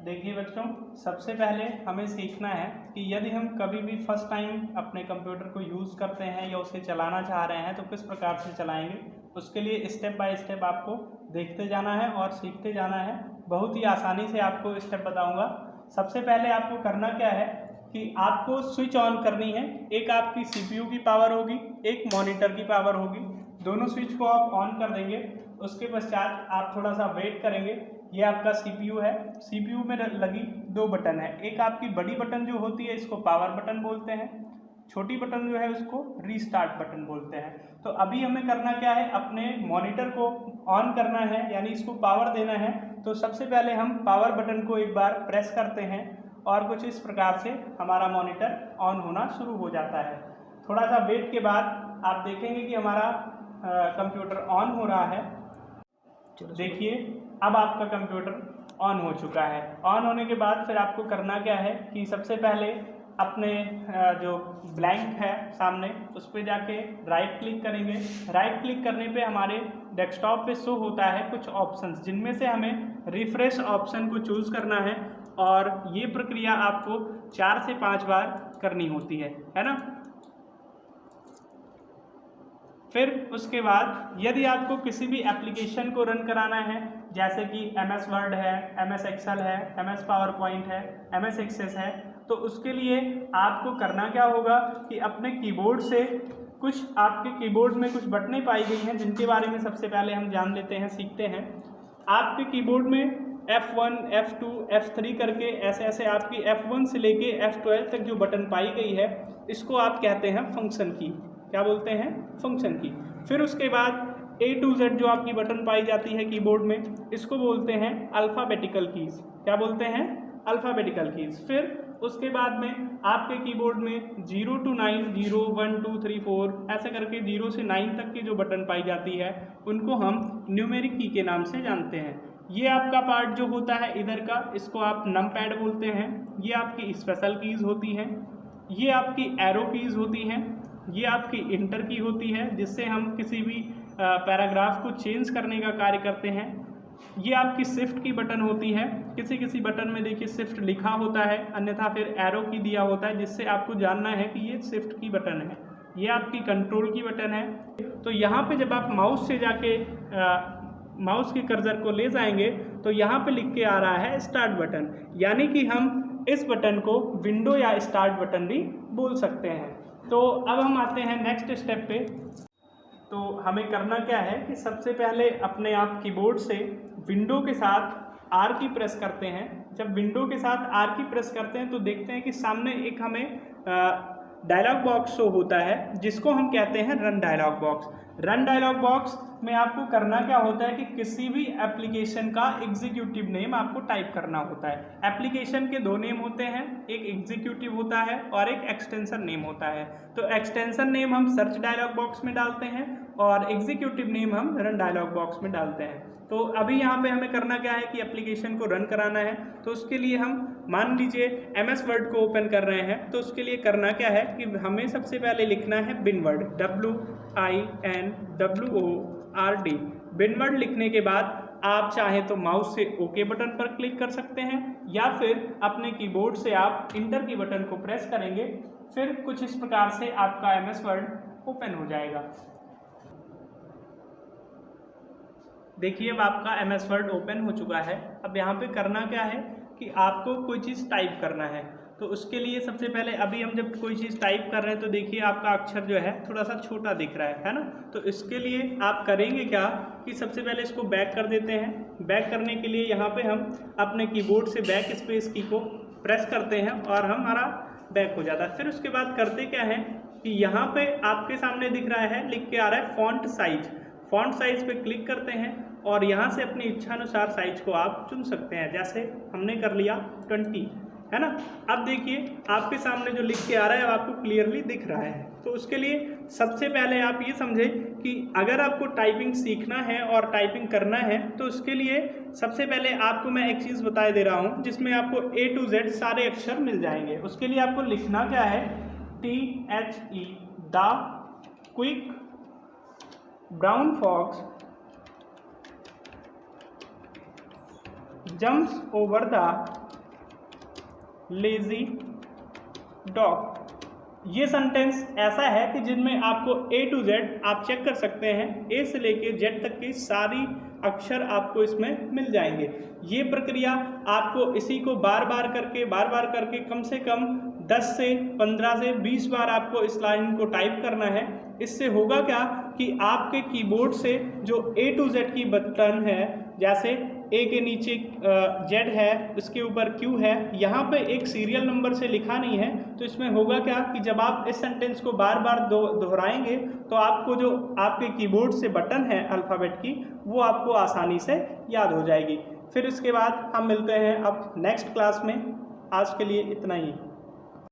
देखिए बच्चों, सबसे पहले हमें सीखना है कि यदि हम कभी भी फर्स्ट टाइम अपने कंप्यूटर को यूज़ करते हैं या उसे चलाना चाह रहे हैं तो किस प्रकार से चलाएंगे। उसके लिए स्टेप बाय स्टेप आपको देखते जाना है और सीखते जाना है। बहुत ही आसानी से आपको स्टेप बताऊंगा। सबसे पहले आपको करना क्या है कि आपको स्विच ऑन करनी है। एक आपकी सीपीयू की पावर होगी, एक मॉनिटर की पावर होगी। दोनों स्विच को आप ऑन कर देंगे। उसके पश्चात आप थोड़ा सा वेट करेंगे। ये आपका सीपीयू है। सीपीयू में लगी दो बटन है। एक आपकी बड़ी बटन जो होती है इसको पावर बटन बोलते हैं, छोटी बटन जो है उसको रीस्टार्ट बटन बोलते हैं। तो अभी हमें करना क्या है, अपने मॉनिटर को ऑन करना है, यानी इसको पावर देना है। तो सबसे पहले हम पावर बटन को एक बार प्रेस करते हैं और कुछ इस प्रकार से हमारा मॉनिटर ऑन होना शुरू हो जाता है। थोड़ा सा वेट के बाद आप देखेंगे कि हमारा कंप्यूटर ऑन हो रहा है। देखिए, अब आपका कंप्यूटर ऑन हो चुका है। ऑन होने के बाद फिर आपको करना क्या है कि सबसे पहले अपने जो ब्लैंक है सामने उस पर जाके राइट क्लिक करेंगे। राइट क्लिक करने पे हमारे डेस्कटॉप पे शो होता है कुछ ऑप्शंस, जिनमें से हमें रिफ्रेश ऑप्शन को चूज़ करना है और ये प्रक्रिया आपको 4 से 5 बार करनी होती है ना। फिर उसके बाद यदि आपको किसी भी एप्लीकेशन को रन कराना है, जैसे कि MS वर्ड है, MS एक्सेल है, MS पावर पॉइंट है, MS एक्सेस है, तो उसके लिए आपको करना क्या होगा कि अपने कीबोर्ड से कुछ आपके कीबोर्ड में कुछ बटनें पाई गई हैं जिनके बारे में सबसे पहले हम जान लेते हैं, सीखते हैं। आपके कीबोर्ड में F1, F2, F3 करके ऐसे ऐसे आपकी F1 से लेके F12 तक जो बटन पाई गई है इसको आप कहते हैं फंक्शन की। क्या बोलते हैं? फंक्शन की। फिर उसके बाद A to Z जो आपकी बटन पाई जाती है कीबोर्ड में, इसको बोलते हैं अल्फ़ाबेटिकल कीज़। क्या बोलते हैं? Alphabetical keys. फिर उसके बाद में आपके कीबोर्ड में 0 to 9, 0, 1, 2, 3, 4 ऐसे करके 0 से 9 तक की जो बटन पाई जाती है उनको हम न्यूमेरिक की के नाम से जानते हैं। ये आपका पार्ट जो होता है इधर का, इसको आप नमपैड बोलते हैं। ये आपकी स्पेशल कीज़ होती हैं। ये आपकी एरो कीज़ होती हैं। ये आपकी इंटर की होती है जिससे हम किसी भी पैराग्राफ को चेंज करने का कार्य करते हैं। ये आपकी शिफ्ट की बटन होती है। किसी किसी बटन में देखिए शिफ्ट लिखा होता है, अन्यथा फिर एरो की दिया होता है जिससे आपको जानना है कि ये शिफ्ट की बटन है। ये आपकी कंट्रोल की बटन है। तो यहाँ पे जब आप माउस से जाके माउस के कर्सर को ले जाएंगे तो यहाँ पे लिख के आ रहा है स्टार्ट बटन, यानी कि हम इस बटन को विंडो या स्टार्ट बटन भी बोल सकते हैं। तो अब हम आते हैं नेक्स्ट स्टेप पे। तो हमें करना क्या है कि सबसे पहले अपने आप कीबोर्ड से विंडो के साथ R की प्रेस करते हैं। जब विंडो के साथ R की प्रेस करते हैं तो देखते हैं कि सामने एक हमें डायलॉग बॉक्स शो होता है जिसको हम कहते हैं run dialogue box. Run dialogue box में आपको करना क्या होता है कि किसी भी एप्लीकेशन का एग्जीक्यूटिव नेम आपको टाइप करना होता है। एप्लीकेशन के दो नेम होते हैं, एक एग्जीक्यूटिव होता है और एक एक्सटेंशन नेम होता है। तो एक्सटेंशन नेम हम सर्च डायलॉग बॉक्स में डालते हैं और एग्जीक्यूटिव नेम हम रन डायलॉग बॉक्स में डालते हैं। तो अभी यहाँ पे हमें करना क्या है कि एप्लीकेशन को रन कराना है। तो उसके लिए हम मान लीजिए MS वर्ड को ओपन कर रहे हैं, तो उसके लिए करना क्या है कि हमें सबसे पहले लिखना है बिनवर्ड, WINWORD। बिनवर्ड लिखने के बाद आप चाहें तो माउस से ओके बटन पर क्लिक कर सकते हैं या फिर अपने कीबोर्ड से आप इंटर की बटन को प्रेस करेंगे। फिर कुछ इस प्रकार से आपका MS वर्ड ओपन हो जाएगा। देखिए, अब आपका MS वर्ड ओपन हो चुका है। अब यहाँ पे करना क्या है कि आपको कोई चीज़ टाइप करना है। तो उसके लिए सबसे पहले अभी हम जब कोई चीज़ टाइप कर रहे हैं तो देखिए आपका अक्षर जो है थोड़ा सा छोटा दिख रहा है ना। तो इसके लिए आप करेंगे क्या कि सबसे पहले इसको बैक कर देते हैं। बैक करने के लिए यहाँ पे हम अपने कीबोर्ड से बैक स्पेस की को प्रेस करते हैं और हमारा बैक हो जाता है। फिर उसके बाद करते क्या है कि यहाँ पे आपके सामने दिख रहा है, लिख के आ रहा है फॉन्ट साइज। फॉन्ट साइज पे क्लिक करते हैं और यहाँ से अपनी इच्छानुसार साइज को आप चुन सकते हैं। जैसे हमने कर लिया 20, है ना। अब देखिए आपके सामने जो लिख के आ रहा है आपको क्लियरली दिख रहा है। तो उसके लिए सबसे पहले आप ये समझें कि अगर आपको टाइपिंग सीखना है और टाइपिंग करना है तो उसके लिए सबसे पहले आपको मैं एक चीज़ बता दे रहा हूँ जिसमें आपको A to Z सारे अक्षर मिल जाएंगे। उसके लिए आपको लिखना क्या है, THE the quick brown fox jumps over the lazy dog. ये सेंटेंस ऐसा है कि जिनमें आपको A to Z आप चेक कर सकते हैं, A से लेके Z तक की सारी अक्षर आपको इसमें मिल जाएंगे। ये प्रक्रिया आपको इसी को बार बार करके कम से कम 10 से 15 से 20 बार आपको इस लाइन को टाइप करना है। इससे होगा क्या कि आपके कीबोर्ड से जो A to Z की बटन है, जैसे A के नीचे Z है, उसके ऊपर Q है, यहाँ पे एक सीरियल नंबर से लिखा नहीं है, तो इसमें होगा क्या कि जब आप इस सेंटेंस को बार बार दोहराएंगे तो आपको जो आपके कीबोर्ड से बटन है अल्फ़ाबेट की, वो आपको आसानी से याद हो जाएगी। फिर उसके बाद हम मिलते हैं अब नेक्स्ट क्लास में। आज के लिए इतना ही।